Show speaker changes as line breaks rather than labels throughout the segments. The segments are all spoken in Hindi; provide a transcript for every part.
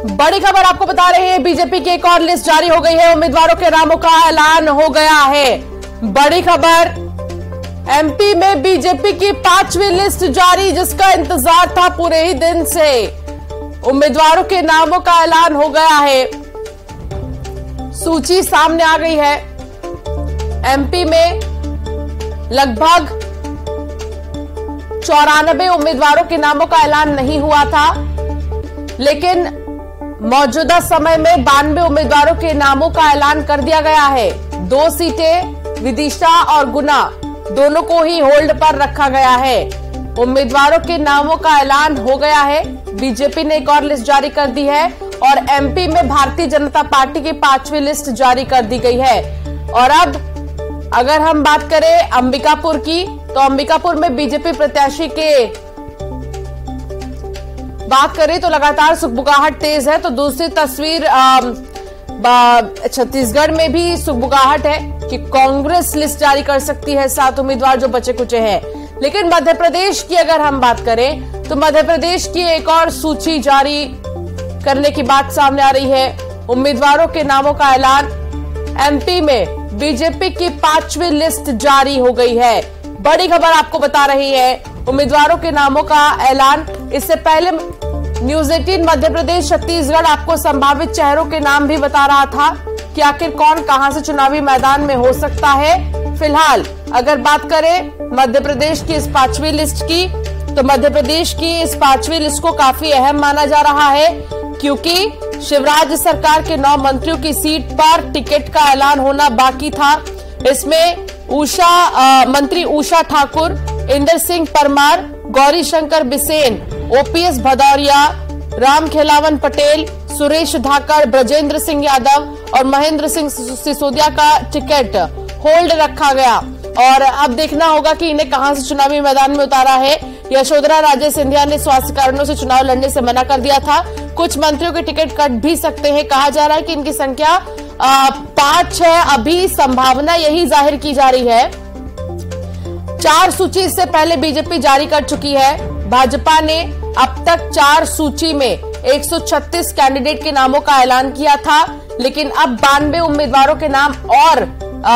बड़ी खबर आपको बता रहे हैं, बीजेपी की एक और लिस्ट जारी हो गई है। उम्मीदवारों के नामों का ऐलान हो गया है। बड़ी खबर, एमपी में बीजेपी की 5वीं लिस्ट जारी, जिसका इंतजार था पूरे ही दिन से। उम्मीदवारों के नामों का ऐलान हो गया है, सूची सामने आ गई है। एमपी में लगभग 94 उम्मीदवारों के नामों का ऐलान नहीं हुआ था, लेकिन मौजूदा समय में 92 उम्मीदवारों के नामों का ऐलान कर दिया गया है। 2 सीटें विदिशा और गुना दोनों को ही होल्ड पर रखा गया है। उम्मीदवारों के नामों का ऐलान हो गया है। बीजेपी ने एक और लिस्ट जारी कर दी है और एमपी में भारतीय जनता पार्टी की 5वीं लिस्ट जारी कर दी गई है। और अब अगर हम बात करें अंबिकापुर की, तो अंबिकापुर में बीजेपी प्रत्याशी के बात करें तो लगातार सुगबुगाहट तेज है। तो दूसरी तस्वीर छत्तीसगढ़ में भी सुगबुगाहट है कि कांग्रेस लिस्ट जारी कर सकती है 7 उम्मीदवार जो बचे कुचे हैं। लेकिन मध्य प्रदेश की अगर हम बात करें तो मध्य प्रदेश की एक और सूची जारी करने की बात सामने आ रही है। उम्मीदवारों के नामों का ऐलान, एमपी में बीजेपी की 5वीं लिस्ट जारी हो गई है। बड़ी खबर आपको बता रही है, उम्मीदवारों के नामों का ऐलान। इससे पहले न्यूज 18 मध्य प्रदेश छत्तीसगढ़ आपको संभावित चेहरों के नाम भी बता रहा था कि आखिर कौन कहां से चुनावी मैदान में हो सकता है। फिलहाल अगर बात करें मध्य प्रदेश की इस 5वीं लिस्ट की, तो मध्य प्रदेश की इस 5वीं लिस्ट को काफी अहम माना जा रहा है, क्योंकि शिवराज सरकार के 9 मंत्रियों की सीट पर टिकट का ऐलान होना बाकी था। इसमें मंत्री उषा ठाकुर, इंदर सिंह परमार, गौरी शंकर बिसेन, ओपीएस भदौरिया, राम खेलावन पटेल, सुरेश धाकड़, ब्रजेंद्र सिंह यादव और महेंद्र सिंह सिसोदिया का टिकट होल्ड रखा गया। और अब देखना होगा कि इन्हें कहां से चुनावी मैदान में उतारा है। यशोधरा राजे सिंधिया ने स्वास्थ्य कारणों से चुनाव लड़ने से मना कर दिया था। कुछ मंत्रियों के टिकट कट भी सकते हैं। कहा जा रहा है कि इनकी संख्या 5 है। अभी संभावना यही जाहिर की जा रही है। 4 सूची इससे पहले बीजेपी जारी कर चुकी है। भाजपा ने अब तक 4 सूची में 136 कैंडिडेट के नामों का ऐलान किया था, लेकिन अब 92 उम्मीदवारों के नाम और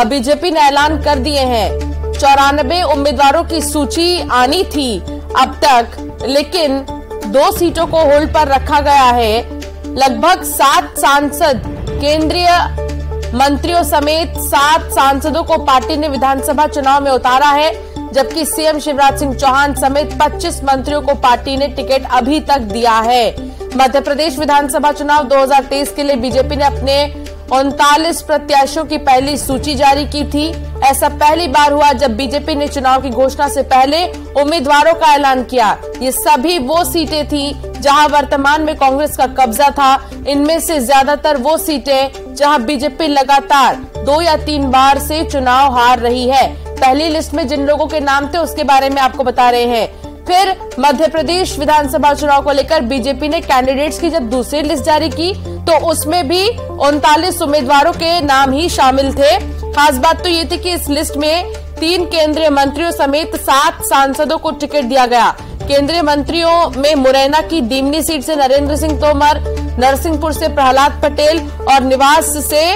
बीजेपी ने ऐलान कर दिए हैं। 94 उम्मीदवारों की सूची आनी थी अब तक, लेकिन 2 सीटों को होल्ड पर रखा गया है। लगभग 7 सांसद, केंद्रीय मंत्रियों समेत 7 सांसदों को पार्टी ने विधानसभा चुनाव में उतारा है, जबकि सीएम शिवराज सिंह चौहान समेत 25 मंत्रियों को पार्टी ने टिकट अभी तक दिया है। मध्य प्रदेश विधानसभा चुनाव 2023 के लिए बीजेपी ने अपने 39 प्रत्याशियों की पहली सूची जारी की थी। ऐसा पहली बार हुआ जब बीजेपी ने चुनाव की घोषणा से पहले उम्मीदवारों का ऐलान किया। ये सभी वो सीटें थी जहां वर्तमान में कांग्रेस का कब्जा था। इनमें से ज्यादातर वो सीटें जहां बीजेपी लगातार 2 या 3 बार से चुनाव हार रही है। पहली लिस्ट में जिन लोगों के नाम थे उसके बारे में आपको बता रहे हैं। फिर मध्य प्रदेश विधानसभा चुनाव को लेकर बीजेपी ने कैंडिडेट्स की जब दूसरी लिस्ट जारी की, तो उसमें भी 39 उम्मीदवारों के नाम ही शामिल थे। खास बात तो ये थी कि इस लिस्ट में 3 केंद्रीय मंत्रियों समेत 7 सांसदों को टिकट दिया गया। केंद्रीय मंत्रियों में मुरैना की दीमनी सीट से नरेंद्र सिंह तोमर, नरसिंहपुर से प्रहलाद पटेल और निवास से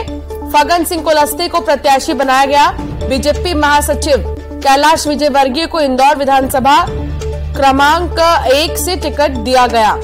फगन सिंह कुलस्ते को प्रत्याशी बनाया गया। बीजेपी महासचिव कैलाश विजयवर्गीय को इंदौर विधानसभा क्रमांक 1 से टिकट दिया गया।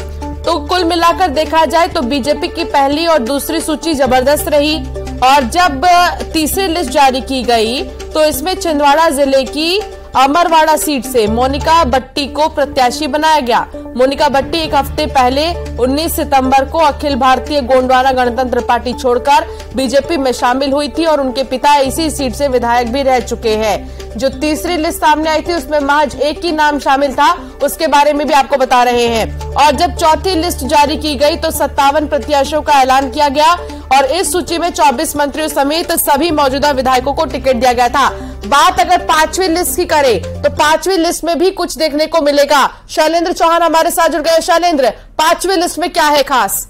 तो कुल मिलाकर देखा जाए तो बीजेपी की पहली और दूसरी सूची जबरदस्त रही, और जब तीसरी लिस्ट जारी की गई तो इसमें छिंदवाड़ा जिले की अमरवाड़ा सीट से मोनिका भट्टी को प्रत्याशी बनाया गया। मोनिका भट्टी एक हफ्ते पहले 19 सितंबर को अखिल भारतीय गोंडवाना गणतंत्र पार्टी छोड़कर बीजेपी में शामिल हुई थी और उनके पिता इसी सीट से विधायक भी रह चुके हैं। जो तीसरी लिस्ट सामने आई थी उसमें महज एक ही नाम शामिल था, उसके बारे में भी आपको बता रहे हैं। और जब चौथी लिस्ट जारी की गई तो 57 प्रत्याशियों का ऐलान किया गया और इस सूची में 24 मंत्रियों समेत सभी मौजूदा विधायकों को टिकट दिया गया था। बात अगर 5वीं लिस्ट की करें तो 5वीं लिस्ट में भी कुछ देखने को मिलेगा। शैलेंद्र चौहान हमारे साथ जुड़ गए। शैलेंद्र, 5वीं लिस्ट में क्या है खास?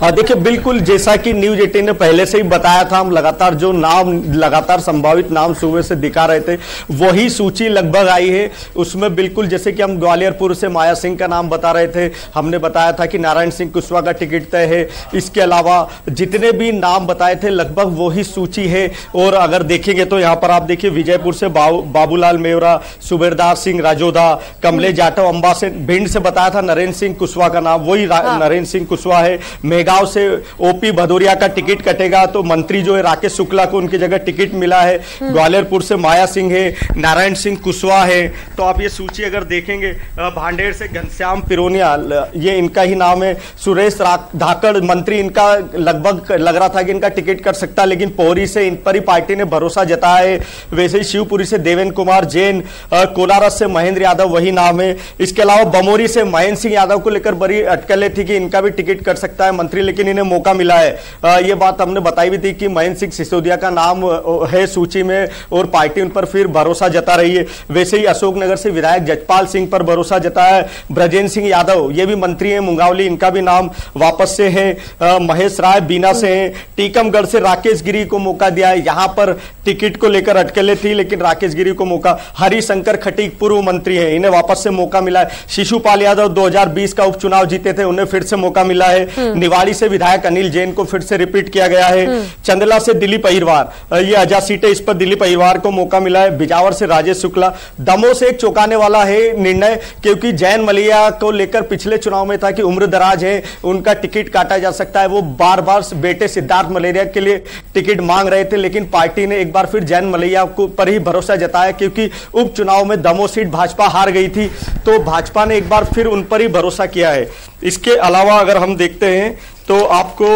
देखिए, बिल्कुल जैसा कि न्यूज 18 ने पहले से ही बताया था, हम लगातार जो नाम लगातार संभावित नाम सुबह से दिखा रहे थे, वही सूची लगभग आई है। उसमें बिल्कुल जैसे कि हम ग्वालियरपुर से माया सिंह का नाम बता रहे थे, हमने बताया था कि नारायण सिंह कुशवाहा का टिकट तय है। इसके अलावा जितने भी नाम बताए थे लगभग वही सूची है। और अगर देखेंगे तो यहाँ पर आप देखिए, विजयपुर से बाबूलाल मेवरा, सुबेरदार सिंह राजोदा, कमलेश जाटव अंबा से, भिंड से बताया था नरेंद्र सिंह कुशवाहा का नाम, वही नरेंद्र सिंह कुशवाहा है। मेहगांव से ओपी भदौरिया का टिकट कटेगा तो मंत्री जो है राकेश शुक्ला को उनकी जगह टिकट मिला है। ग्वालियरपुर से माया सिंह है, नारायण सिंह कुशवाहा है। तो आप ये सूची अगर देखेंगे, भांडेर से घनश्याम पिरोनिया, ये इनका ही नाम है। सुरेश धाकड़ मंत्री, इनका लगभग लग रहा था कि इनका टिकट कर सकता, लेकिन पोहरी से इन पर ही पार्टी ने भरोसा जताया है। वैसे ही शिवपुरी से देवेंद्र कुमार जैन, कोलारस से महेंद्र यादव वही नाम है। इसके अलावा बमोरी से महेंद्र सिंह यादव को लेकर बड़ी अटकलें थी कि इनका भी टिकट कर सकता है मंत्री, लेकिन इन्हें मौका मिला है। ये बात हमने बताई भी थी कि महेंद्र सिंह सिसोदिया का नाम है सूची में और पार्टी उन पर फिर भरोसा जता रही है। वैसे ही अशोकनगर से विधायक जजपाल सिंह पर भरोसा जताया है। ब्रजेंद्र सिंह यादव, ये भी मंत्री है मुंगावली, इनका भी नाम वापस से है। महेश राय बीना से हैं। टीकमगढ़ से राकेश गिरी को मौका दिया है, यहां पर टिकट को लेकर अटकलें थी, लेकिन राकेश गिरी को मौका। हरिशंकर खटीक पूर्व मंत्री हैं, इन्हें वापस से मौका मिला है। शिशुपाल यादव 2020 का उपचुनाव जीते थे, उन्हें फिर से मौका मिला है। निवाड़ी से विधायक अनिल जैन को फिर से रिपीट किया गया है। चंदला से दिलीप अहिरवार, ये आजाद सीट है, इस पर दिलीप अहिरवार को मौका मिला है। बिजावर से राजेश शुक्ला। दमोह से एक चौंकाने वाला है निर्णय, क्योंकि जैन मलिया को लेकर पिछले चुनाव में था कि उम्र दराज है, उनका टिकट काटा जा सकता है। वो बार बार बेटे सिद्धार्थ मलेरिया के लिए टिकट मांग रहे थे, लेकिन पार्टी ने एक बार फिर जैन मलैया को पर ही भरोसा जताया, क्योंकि उपचुनाव में दमोह सीट भाजपा हार गई थी, तो भाजपा ने एक बार फिर उन पर ही भरोसा किया है। इसके अलावा अगर हम देखते हैं तो आपको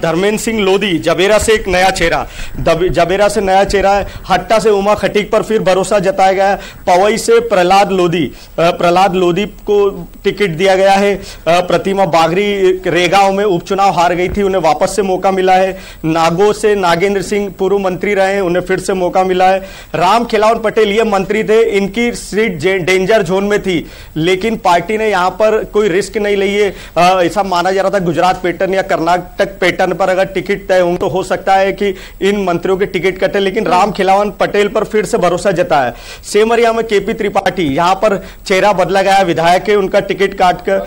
धर्मेंद्र सिंह लोधी, जबेरा से एक नया चेहरा, जबेरा से नया चेहरा है। हट्टा से उमा खटीक पर फिर भरोसा जताया गया है। पवई से प्रहलाद लोधी को टिकट दिया गया है। प्रतिमा बागरी रेगांव में उपचुनाव हार गई थी, उन्हें वापस से मौका मिला है। नागो से नागेंद्र सिंह पूर्व मंत्री रहे हैं, उन्हें फिर से मौका मिला है। राम खिलावन पटेल ये मंत्री थे, इनकी सीट डेंजर जोन में थी, लेकिन पार्टी ने यहां पर कोई रिस्क नहीं ली है। ऐसा माना जा रहा था गुजरात पैटर्न या कर्नाटक पैटर्न पर अगर टिकट तय हो तो हो सकता है कि इन मंत्रियों के टिकट कटे, लेकिन राम खिलावन पटेल पर फिर से भरोसा जताया। सेमरिया में केपी त्रिपाठी, यहां पर चेहरा बदला गया, विधायक है, उनका टिकट काट कर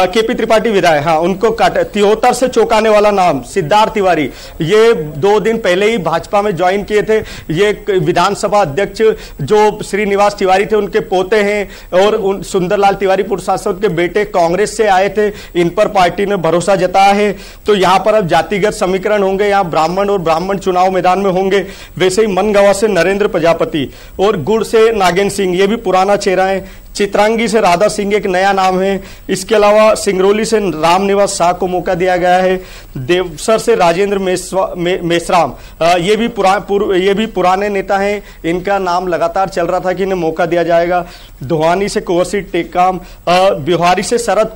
केपी त्रिपाठी विधायक, हाँ उनको काटा। तिहोतर से चौंकाने वाला नाम सिद्धार्थ तिवारी, ये 2 दिन पहले ही भाजपा में ज्वाइन किए थे। ये विधानसभा अध्यक्ष जो श्रीनिवास तिवारी थे उनके पोते हैं, और सुंदरलाल तिवारी पूर्व सांसद के बेटे कांग्रेस से आए थे, इन पर पार्टी ने भरोसा जताया है। तो यहां पर अब जातिगत समीकरण होंगे, यहां ब्राह्मण और ब्राह्मण चुनाव मैदान में होंगे। वैसे ही मनगवा से नरेंद्र प्रजापति और गुड़ से नागेंद्र सिंह, ये भी पुराना चेहरा है। चित्रांगी से राधा सिंह एक नया नाम है। इसके अलावा सिंगरौली से रामनिवास शाह को मौका दिया गया है। देवसर से राजेंद्र मेश्राम, ये भी पुराने नेता हैं, इनका नाम लगातार चल रहा था कि इन्हें मौका दिया जाएगा। धोहानी से कुंवर टेकाम, बिहारी से शरद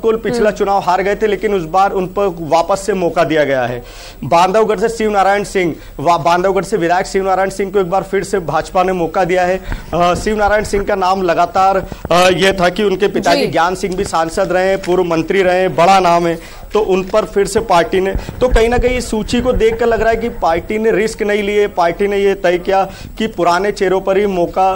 कोल पिछला चुनाव हार गए थे, लेकिन उस बार उन पर वापस से मौका दिया गया है। बांधवगढ़ से शिव नारायण सिंह, बांधवगढ़ से विधायक शिव नारायण सिंह को एक बार फिर से भाजपा ने मौका दिया है। शिव नारायण सिंह का नाम लगातार यह था कि उनके पिताजी ज्ञान सिंह भी सांसद रहे, पूर्व मंत्री रहे, बड़ा नाम है, तो उन पर फिर से पार्टी ने, तो कहीं ना कहीं इस सूची को देखकर लग रहा है कि पार्टी ने रिस्क नहीं लिए। पार्टी ने यह तय किया कि पुराने चेहरों पर ही मौका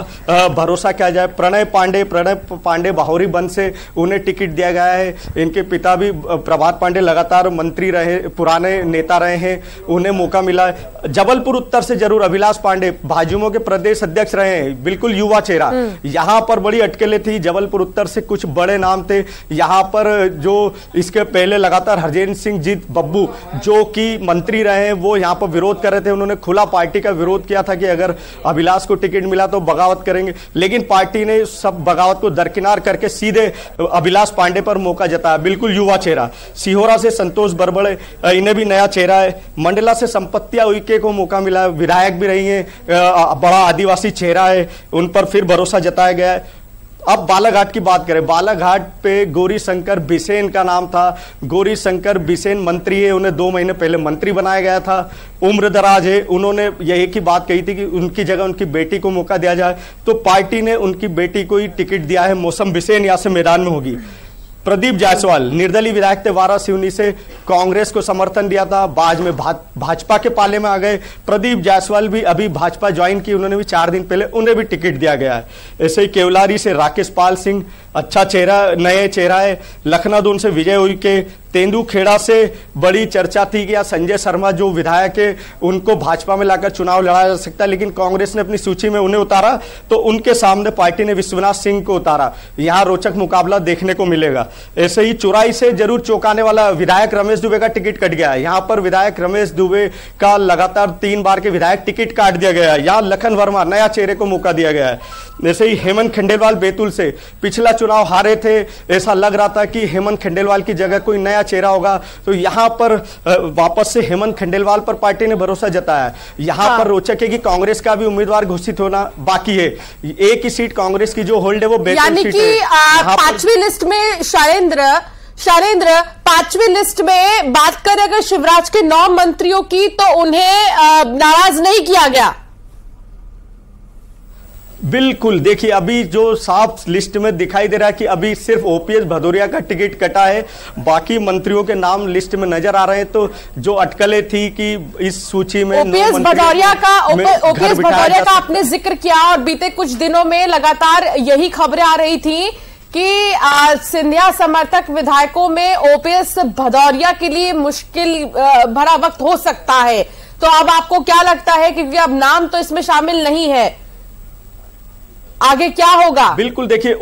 भरोसा किया जाए। प्रणय पांडे बाहोरी बंद से उन्हें टिकट दिया गया है। इनके पिता भी प्रभात पांडे लगातार मंत्री रहे, पुराने नेता रहे हैं, उन्हें मौका मिला है। जबलपुर उत्तर से जरूर अभिलाष पांडे भाजयुमो के प्रदेश अध्यक्ष रहे हैं, बिल्कुल युवा चेहरा, यहां पर बड़ी अटकलें थी। जबलपुर उत्तर से कुछ बड़े नाम थे यहां पर, जो इसके पहले लगातार हरजेंद्र सिंह जीत बब्बू जो कि मंत्री रहे हैं, वो यहां पर विरोध कर रहे थे। उन्होंने खुला पार्टी का विरोध किया था कि अगर अभिलाष को टिकट मिला तो बगावत करेंगे, लेकिन पार्टी ने सब बगावत को दरकिनार करके सीधे अभिलाष पांडे पर मौका जताया, बिल्कुल युवा चेहरा। सिहोरा से संतोष बरबड़े, इन्हें भी नया चेहरा है। मंडला से संपत्तिया उइके को मौका मिला, विधायक भी रही है, बड़ा आदिवासी चेहरा है, उन पर फिर भरोसा जताया गया है। अब बालाघाट की बात करें, बालाघाट पे गौरी शंकर बिसेन का नाम था। गौरी शंकर बिसेन मंत्री है, उन्हें 2 महीने पहले मंत्री बनाया गया था, उम्र दराज है। उन्होंने यही की बात कही थी कि उनकी जगह उनकी बेटी को मौका दिया जाए, तो पार्टी ने उनकी बेटी को ही टिकट दिया है। मौसम बिसेन यहां से मैदान में होगी। प्रदीप जायसवाल निर्दलीय विधायक थे, वारा सिवनी से, कांग्रेस को समर्थन दिया था, बाद में भाजपा के पाले में आ गए। प्रदीप जायसवाल भी अभी भाजपा ज्वाइन की, उन्होंने भी 4 दिन पहले, उन्हें भी टिकट दिया गया है। ऐसे ही केवलारी से राकेश पाल सिंह अच्छा चेहरा, नए चेहरा है। लखनऊ से विजय उइके, तेंदुखेड़ा से बड़ी चर्चा थी कि संजय शर्मा जो विधायक है उनको भाजपा में लाकर चुनाव लड़ा जा सकता है, लेकिन कांग्रेस ने अपनी सूची में उन्हें उतारा, तो उनके सामने पार्टी ने विश्वनाथ सिंह को उतारा। यहां रोचक मुकाबला देखने को मिलेगा। ऐसे ही चुराई से जरूर चौंकाने वाला विधायक रमेश दुबे का टिकट कट गया है। यहां पर विधायक रमेश दुबे का लगातार 3 बार के विधायक टिकट काट दिया गया है। यहां लखन वर्मा नया चेहरे को मौका दिया गया है। जैसे ही हेमंत खंडेलवाल बैतूल से पिछला चुनाव हारे थे, ऐसा लग रहा था कि हेमंत खंडेलवाल की जगह कोई नया चेहरा होगा, तो यहां पर वापस से हेमंत खंडेलवाल पर पार्टी ने भरोसा जताया। यहां पर रोचक है कि कांग्रेस का भी उम्मीदवार घोषित होना बाकी है। एक ही सीट कांग्रेस की जो होल्ड है वो बैतूल सीट है।
पांचवी लिस्ट में शैलेंद्र 5वीं लिस्ट में बात करें अगर शिवराज के 9 मंत्रियों की, तो उन्हें नाराज नहीं किया गया।
बिल्कुल, देखिए अभी जो साफ लिस्ट में दिखाई दे रहा है कि अभी सिर्फ ओपीएस भदौरिया का टिकट कटा है, बाकी मंत्रियों के नाम लिस्ट में नजर आ रहे हैं। तो जो अटकलें थी कि इस सूची में
ओपीएस भदौरिया का आपने जिक्र किया, और बीते कुछ दिनों में लगातार यही खबरें आ रही थी कि सिंधिया समर्थक विधायकों में ओपीएस भदौरिया के लिए मुश्किल भरा वक्त हो सकता है। तो अब आपको क्या लगता है, क्योंकि अब नाम तो इसमें शामिल नहीं है, आगे क्या होगा?
बिल्कुल, देखिए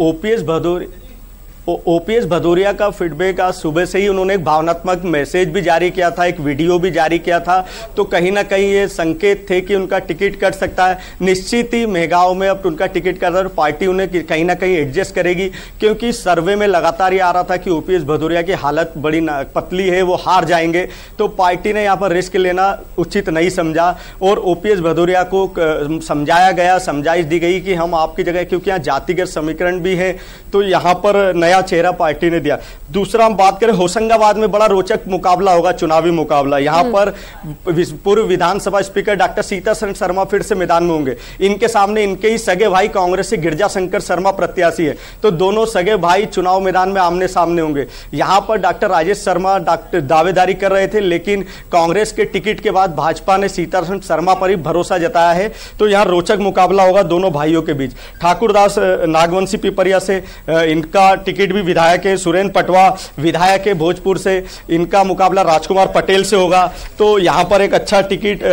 ओपीएस भदौरिया का फीडबैक आज सुबह से ही उन्होंने एक भावनात्मक मैसेज भी जारी किया था, एक वीडियो भी जारी किया था, तो कहीं ना कहीं ये संकेत थे कि उनका टिकट कट सकता है। निश्चित ही मेहगांव में अब उनका टिकट कट रहा है, पार्टी उन्हें कहीं ना कहीं एडजस्ट करेगी, क्योंकि सर्वे में लगातार ये आ रहा था कि ओपीएस भदौरिया की हालत बड़ी पतली है, वो हार जाएंगे। तो पार्टी ने यहाँ पर रिस्क लेना उचित नहीं समझा और ओपीएस भदौरिया को समझाया गया, समझाइश दी गई कि हम आपकी जगह, क्योंकि यहाँ जातिगत समीकरण भी है, तो यहाँ पर नया चेहरा पार्टी ने दिया। दूसरा हम बात करें, होशंगाबाद में बड़ा रोचक मुकाबला होगा, चुनावी मुकाबला। यहां पर पूर्व विधानसभा स्पीकर डॉक्टर सीतासरन शर्मा फिर से मैदान में होंगे। इनके सामने इनके ही सगे भाई कांग्रेस से गिरजा शंकर शर्मा प्रत्याशी है, तो दोनों सगे भाई चुनाव मैदान में आमने सामने होंगे। यहां पर डॉक्टर राजेश शर्मा दावेदारी कर रहे थे, लेकिन कांग्रेस के टिकट के बाद भाजपा ने सीतासरन शर्मा पर ही भरोसा जताया है, तो यहां रोचक मुकाबला होगा दोनों भाइयों के बीच। ठाकुरदास नागवंशी पिपरिया से इनका टिकट भी विधायक है, सुरेंद्र पटवा विधायक है भोजपुर से, इनका मुकाबला राजकुमार पटेल से होगा, तो यहां पर एक अच्छा टिकट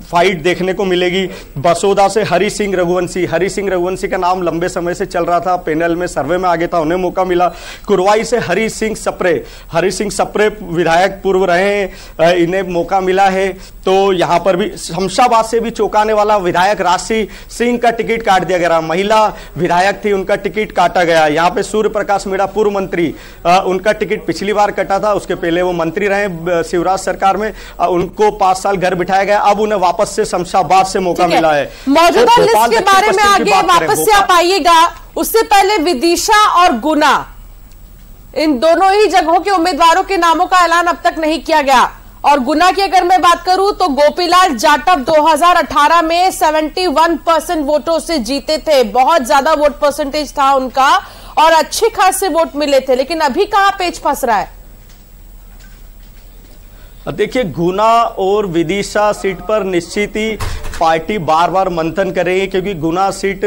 फाइट देखने को मिलेगी। बसोदा से हरि सिंह रघुवंशी का नाम लंबे समय से चल रहा था, पैनल में सर्वे में आगे था, उन्हें मौका मिला। कुरवाई से हरि सिंह सप्रे विधायक पूर्व रहे हैं, इन्हें मौका मिला है। तो यहां पर भी शमशाबाद से भी चौंकाने वाला विधायक राशि सिंह का टिकट काट दिया गया, महिला विधायक थी, उनका टिकट काटा गया। यहां पे सूर्य प्रकाश मीणा पूर्व मंत्री, उनका टिकट पिछली बार कटा था, उसके पहले वो मंत्री रहे शिवराज सरकार में, उनको 5 साल घर बिठाया गया, अब उन्हें वापस से शमशाबाद से मौका मिला है।
मौजूदा लिस्ट के बारे में आगे वापस से आप आइएगा, उससे पहले विदिशा और गुना, इन दोनों ही जगहों के उम्मीदवारों के नामों का ऐलान अब तक नहीं किया गया। और गुना की अगर मैं बात करूं तो गोपीलाल जाटव 2018 में 71% वोटों से जीते थे, बहुत ज्यादा वोट परसेंटेज था उनका और अच्छे खासे वोट मिले थे, लेकिन अभी कहां पेच फंस रहा है?
देखिए, गुना और विदिशा सीट पर निश्चित ही पार्टी बार बार मंथन करेगी, क्योंकि गुना सीट